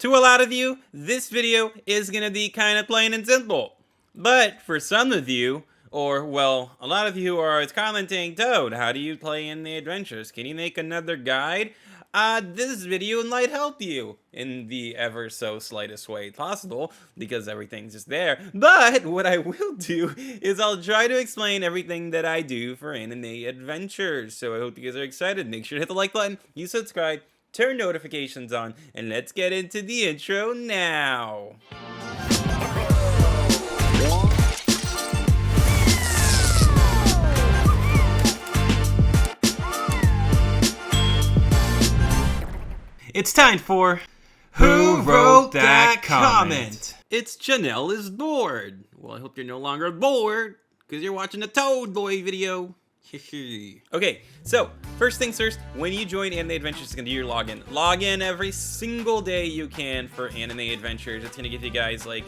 To a lot of you, this video is gonna be kind of plain and simple. But for some of you, or well, a lot of you are always commenting, Toad, how do you play in the adventures? Can you make another guide? This video might help you in the ever so slightest way possible, because everything's just there. But what I will do is I'll try to explain everything that I do for anime adventures. So I hope you guys are excited. Make sure to hit the like button, you subscribe, turn notifications on, and let's get into the intro now. It's time for Who Wrote That Comment? It's Janelle is bored. Well, I hope you're no longer bored, because you're watching a Toad Boy video. Okay, so first things first, when you join Anime Adventures, it's gonna do your login. Log in every single day you can for Anime Adventures. It's gonna give you guys like,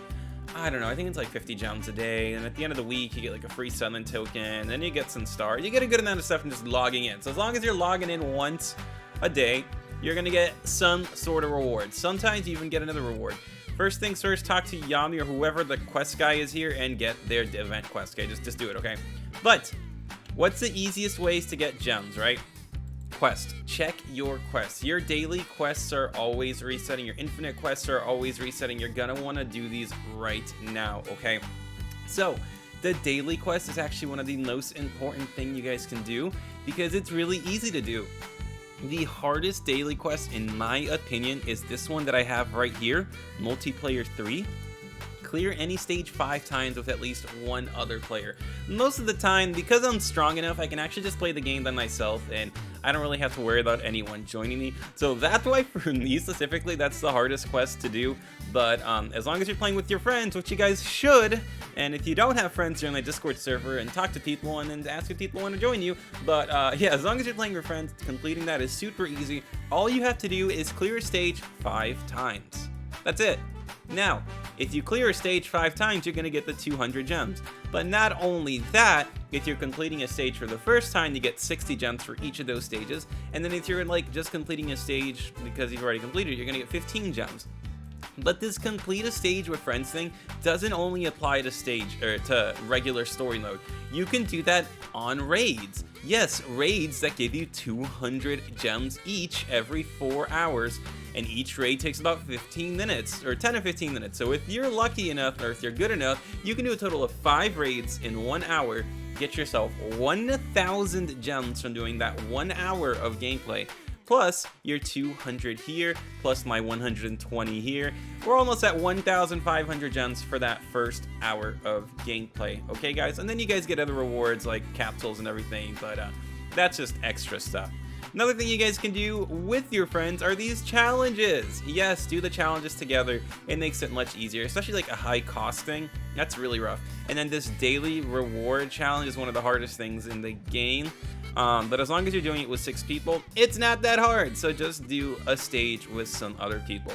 I don't know, I think it's like 50 gems a day, and at the end of the week you get like a free summon token, then you get some stars. You get a good amount of stuff from just logging in. So as long as you're logging in once a day, you're gonna get some sort of reward. Sometimes you even get another reward. First things first, talk to Yami or whoever the quest guy is here and get their event quest. Okay, just do it, okay? But what's the easiest ways to get gems, right? Quest. Check your quests. Your daily quests are always resetting. Your infinite quests are always resetting. You're gonna wanna do these right now, okay? So, the daily quest is actually one of the most important thing you guys can do because it's really easy to do. The hardest daily quest, in my opinion, is this one that I have right here, Multiplayer 3. Clear any stage 5 times with at least one other player. Most of the time, because I'm strong enough, I can actually just play the game by myself, and I don't really have to worry about anyone joining me. So that's why for me specifically, that's the hardest quest to do. But as long as you're playing with your friends, which you guys should, and if you don't have friends, join my Discord server and talk to people and then ask if people want to join you. But yeah, as long as you're playing with friends, completing that is super easy. All you have to do is clear a stage 5 times. That's it. Now, if you clear a stage 5 times, you're going to get the 200 gems. But not only that, if you're completing a stage for the first time, you get 60 gems for each of those stages. And then if you're like just completing a stage because you've already completed it, you're going to get 15 gems. But this complete a stage with friends thing doesn't only apply to stage or to regular story mode. You can do that on raids. Yes, raids that give you 200 gems each every 4 hours. And each raid takes about 15 minutes, or 10 or 15 minutes. So if you're lucky enough, or if you're good enough, you can do a total of 5 raids in 1 hour, get yourself 1,000 gems from doing that 1 hour of gameplay. Plus your 200 here, plus my 120 here. We're almost at 1,500 gems for that first hour of gameplay. Okay, guys? And then you guys get other rewards like capsules and everything, but that's just extra stuff. Another thing you guys can do with your friends are these challenges. Yes, do the challenges together. It makes it much easier, especially like a high cost thing. That's really rough. And then this daily reward challenge is one of the hardest things in the game. But as long as you're doing it with 6 people, it's not that hard. So just do a stage with some other people.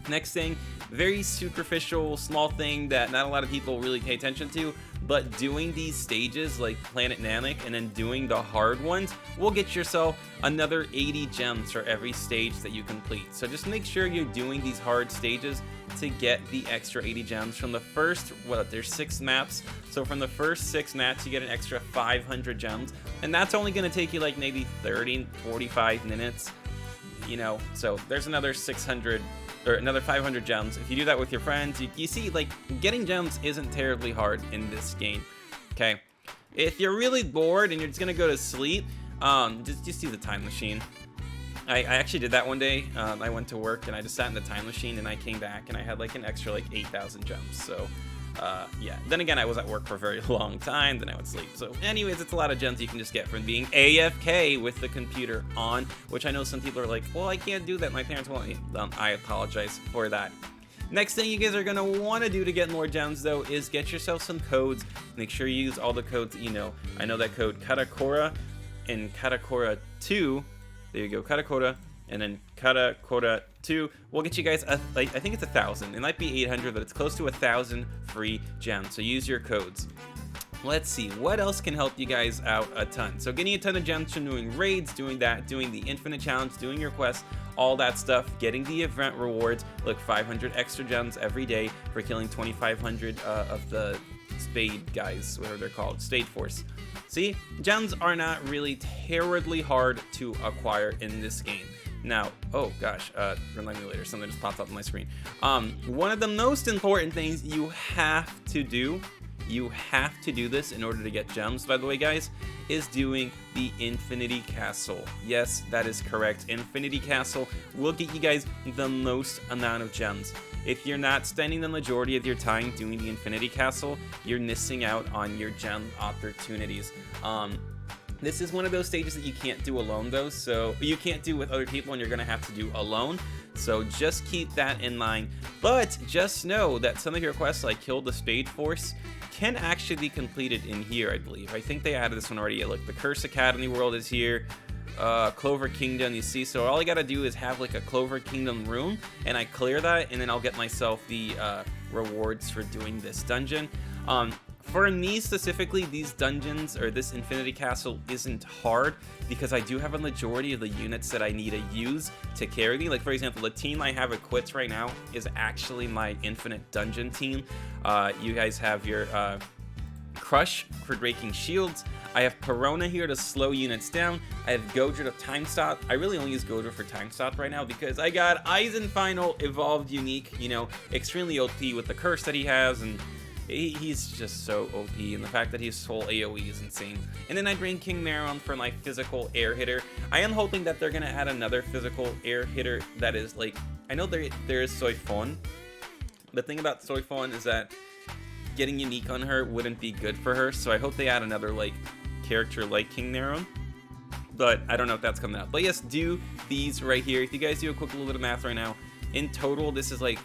Next thing, very superficial, small thing that not a lot of people really pay attention to, but doing these stages like Planet Namek and then doing the hard ones will get yourself another 80 gems for every stage that you complete. So just make sure you're doing these hard stages to get the extra 80 gems from the first, there's 6 maps. So from the first 6 maps, you get an extra 500 gems. And that's only going to take you like maybe 30, 45 minutes, you know, so there's another 600 or another 500 gems. If you do that with your friends, you see, like, getting gems isn't terribly hard in this game, okay? If you're really bored and you're just gonna go to sleep, just use the time machine. I actually did that one day. I went to work and I just sat in the time machine and I came back and I had like an extra like 8,000 gems, so yeah. Then again, I was at work for a very long time, then I would sleep. So anyways, it's a lot of gems you can just get from being AFK with the computer on, which I know some people are like, well, I can't do that, my parents won't. I apologize for that. Next thing you guys are going to want to do to get more gems, though, is get yourself some codes. Make sure you use all the codes that you know. I know that code Katakora and Katakora 2. There you go, Katakora. And then Katakora 2 will get you guys, I think it's 1,000. It might be 800, but it's close to 1,000 free gems. So use your codes. let's see, what else can help you guys out a ton? So getting a ton of gems from doing raids, doing that, doing the infinite challenge, doing your quests, all that stuff, getting the event rewards. Look, 500 extra gems every day for killing 2,500 of the spade guys, whatever they're called, spade force. See, gems are not really terribly hard to acquire in this game. Now, oh gosh, remind me later, something just popped up on my screen. One of the most important things you have to do this in order to get gems, by the way, guys, is doing the Infinity Castle. Yes, that is correct. Infinity Castle will get you guys the most amount of gems. If you're not spending the majority of your time doing the Infinity Castle, you're missing out on your gem opportunities. This is one of those stages that you can't do alone, though, so you can't do with other people, and you're gonna have to do alone. So just keep that in mind. But just know that some of your quests, like Kill the Spade Force, can actually be completed in here, I believe. I think they added this one already. Look, the Curse Academy world is here. Clover Kingdom, you see, so all I gotta do is have like a Clover Kingdom room, and I clear that, and then I'll get myself the rewards for doing this dungeon. For me specifically, these dungeons, or this Infinity Castle, isn't hard because I do have a majority of the units that I need to use to carry me. Like, for example, the team I have equipped right now is actually my Infinite Dungeon team. You guys have your Crush for breaking shields. I have Perona here to slow units down. I have Godra to time stop. I really only use Godra for time stop right now because I got Eisen Final Evolved Unique, you know, extremely OP with the curse that he has, and he's just so OP, and the fact that his whole AoE is insane. And then I bring King Neron for my physical air hitter. I am hoping that they're gonna add another physical air hitter that is like, I know there is Soifon. The thing about Soifon is that getting unique on her wouldn't be good for her, so I hope they add another like character like King Neron. But I don't know if that's coming out. But yes, do these right here. If you guys do a quick little bit of math right now, in total this is like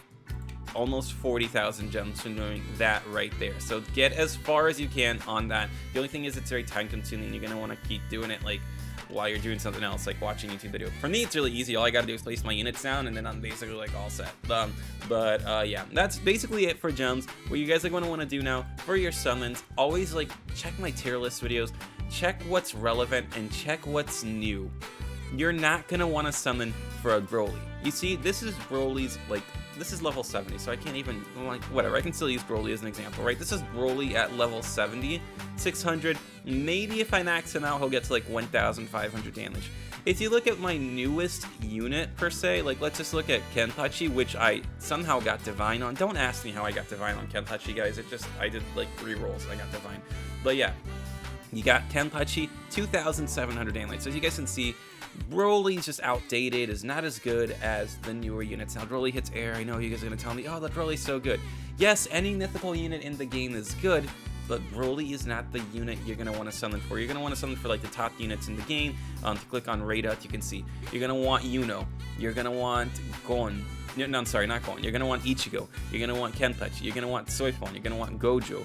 almost 40,000 gems from doing that right there. So get as far as you can on that. The only thing is it's very time consuming. You're gonna want to keep doing it like while you're doing something else, like watching YouTube video. For me, it's really easy. All I gotta do is place my units down, and then I'm basically like all set. Yeah, that's basically it for gems. What you guys are gonna want to do now for your summons, always like check my tier list videos, check what's relevant, and check what's new. You're not gonna want to summon for a Broly. You see, this is Broly's, like, this is level 70, so I can't even, like, whatever, I can still use Broly as an example, right? This is Broly at level 70, 600, maybe if I max him out, he'll get to, like, 1,500 damage. If you look at my newest unit, per se, like, let's just look at Kenpachi, which I somehow got Divine on. Don't ask me how I got Divine on Kenpachi, guys, I did, like, 3 rolls and I got Divine. But yeah, you got Kenpachi, 2,700 damage. So as you guys can see, Broly's just outdated, is not as good as the newer units. Now, Broly hits air. I know you guys are going to tell me, oh, that Broly's so good. Yes, any mythical unit in the game is good, but Broly is not the unit you're going to want to summon for. You're going to want to summon for, like, the top units in the game. To click on Raida, you can see. You're going to want Yuno. You're going to want Gon. No, I'm sorry, not Gon. You're going to want Ichigo. You're going to want Kenpachi. You're going to want Soifon. You're going to want Gojo.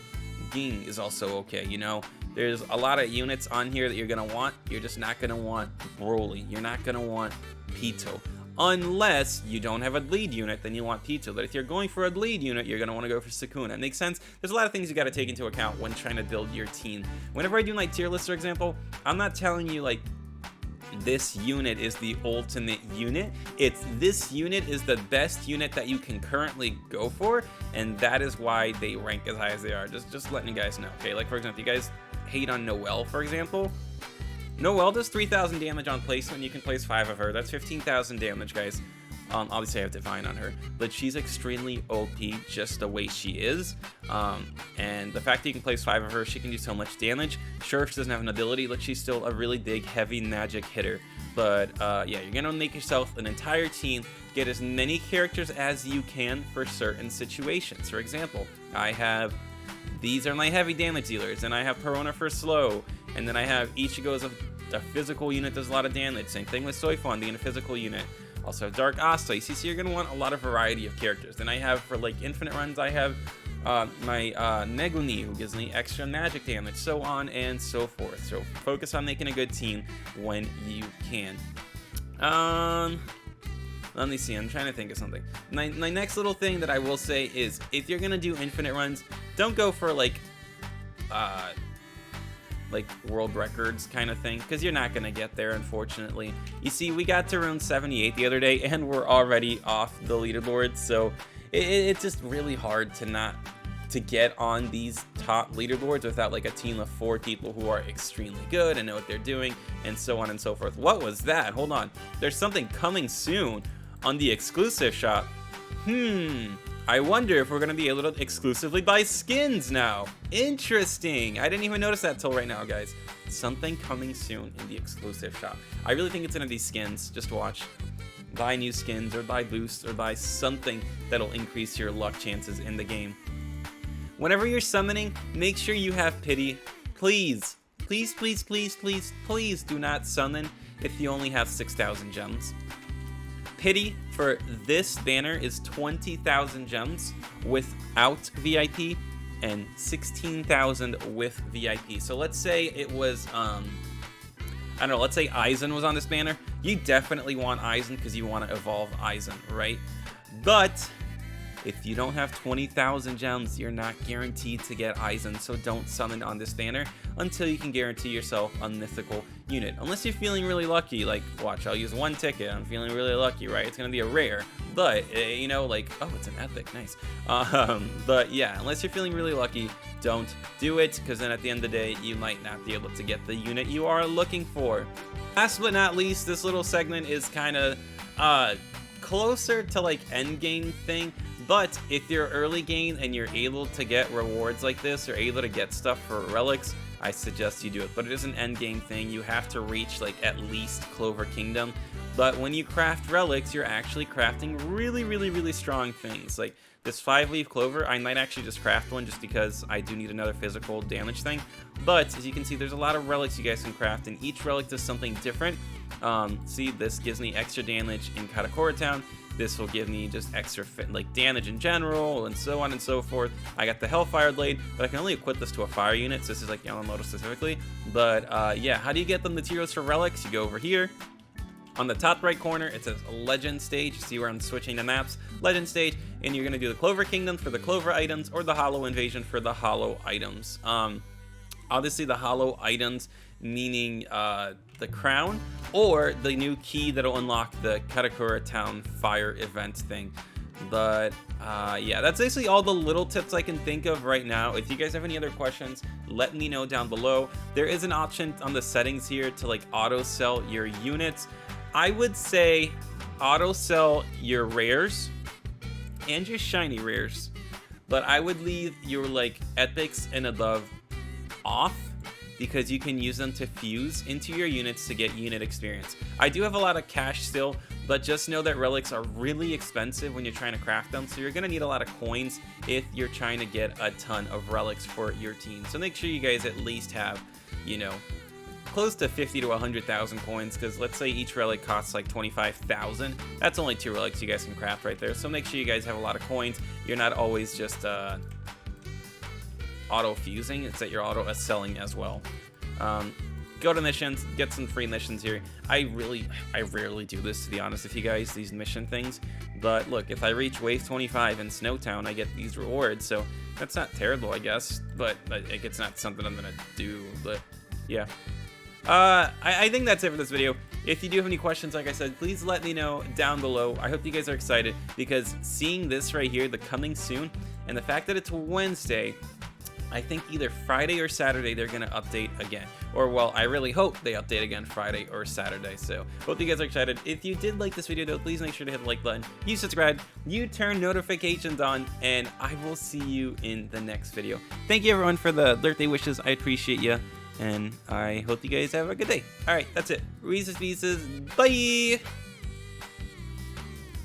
Ging is also okay, you know. There's a lot of units on here that you're going to want. You're just not going to want Broly. You're not going to want Pito. Unless you don't have a lead unit, then you want Pito. But if you're going for a lead unit, you're going to want to go for Sukuna. Makes sense? There's a lot of things you got to take into account when trying to build your team. Whenever I do my tier list, for example, I'm not telling you, like, this unit is the ultimate unit. It's this unit is the best unit that you can currently go for, and that is why they rank as high as they are. Just letting you guys know, okay? Like, for example, you guys hate on Noelle, for example. Noelle does 3,000 damage on placement. You can place 5 of her. That's 15,000 damage, guys. Obviously I have Divine on her, but she's extremely OP just the way she is. And the fact that you can place 5 of her, she can do so much damage. Sure, she doesn't have an ability, but she's still a really big, heavy magic hitter. But yeah, you're gonna make yourself an entire team, get as many characters as you can for certain situations. For example, these are my heavy damage dealers, and I have Perona for slow, and then I have Ichigo as a physical unit, does a lot of damage. Same thing with Soifon being a physical unit. Also have Dark Asta. You see, so you're going to want a lot of variety of characters. Then I have, for like infinite runs, I have my Megumi, who gives me extra magic damage, so on and so forth. So focus on making a good team when you can. Let me see, I'm trying to think of something. My next little thing that I will say is, if you're going to do infinite runs, don't go for like like world records kind of thing, because you're not gonna get there, unfortunately. You see, we got to round 78 the other day and we're already off the leaderboard, so it's just really hard to get on these top leaderboards without like a team of 4 people who are extremely good and know what they're doing, and so on and so forth. What was that? Hold on, there's something coming soon on the exclusive shop. I wonder if we're gonna be able to exclusively buy skins now. Interesting. I didn't even notice that till right now, guys. Something coming soon in the exclusive shop. I really think it's gonna be skins. Just watch. Buy new skins, or buy boosts, or buy something that'll increase your luck chances in the game. Whenever you're summoning, make sure you have pity. Please, please, please, please, please, please do not summon if you only have 6,000 gems. Pity for this banner is 20,000 gems without VIP and 16,000 with VIP. So let's say it was, I don't know, let's say Aizen was on this banner. You definitely want Aizen because you want to evolve Aizen, right? But if you don't have 20,000 gems, you're not guaranteed to get Aizen, so don't summon on this banner until you can guarantee yourself a mythical unit. Unless you're feeling really lucky, like, watch, I'll use 1 ticket, I'm feeling really lucky, right? It's gonna be a rare, but, you know, like, oh, it's an epic, nice. But yeah, unless you're feeling really lucky, don't do it, because then at the end of the day, you might not be able to get the unit you are looking for. Last but not least, this little segment is kind of, closer to, like, end game thing. But if you're early game and you're able to get rewards like this, or able to get stuff for relics, I suggest you do it. But it is an end game thing. You have to reach like at least Clover Kingdom. But when you craft relics, you're actually crafting really, really, really strong things. Like this 5-leaf clover, I might actually just craft one just because I do need another physical damage thing. But as you can see, there's a lot of relics you guys can craft, and each relic does something different. See, this gives me extra damage in Katakura Town. This will give me just extra like damage in general, and so on and so forth. I got the Hellfire Blade, but I can only equip this to a fire unit, so this is like Yamamoto specifically. But yeah, how do you get the materials for relics? You go over here. On the top right corner, it says Legend Stage. You see where I'm switching the maps. Legend Stage, and you're going to do the Clover Kingdom for the Clover items, or the Hollow Invasion for the Hollow items. Obviously, the Hollow items meaning the crown, or the new key that'll unlock the Katakura Town fire event thing. But yeah, that's basically all the little tips I can think of right now. If you guys have any other questions, let me know down below. There is an option on the settings here to like auto sell your units. I would say auto sell your rares and your shiny rares, but I would leave your like epics and above off, because you can use them to fuse into your units to get unit experience. I do have a lot of cash still, but just know that relics are really expensive when you're trying to craft them, so you're gonna need a lot of coins if you're trying to get a ton of relics for your team. So make sure you guys at least have, you know, close to 50 to 100,000 coins, because let's say each relic costs like 25,000. That's only 2 relics you guys can craft right there. So make sure you guys have a lot of coins. You're not always just auto fusing, it's that you're auto selling as well. Go to missions, get some free missions here. I rarely do this, to be honest with you guys, these mission things. But look, if I reach wave 25 in Snowtown, I get these rewards, so that's not terrible, I guess. But like, it's not something I'm gonna do. But yeah, I think that's it for this video. If you do have any questions, like I said, please let me know down below. I hope you guys are excited, because seeing this right here, the coming soon, and the fact that it's Wednesday, I think either Friday or Saturday they're going to update again. Or, well, I really hope they update again Friday or Saturday. So, hope you guys are excited. If you did like this video, though, please make sure to hit the like button. You subscribe, you turn notifications on, and I will see you in the next video. Thank you, everyone, for the birthday wishes. I appreciate you, and I hope you guys have a good day. All right, that's it. Reese's Pieces. Bye!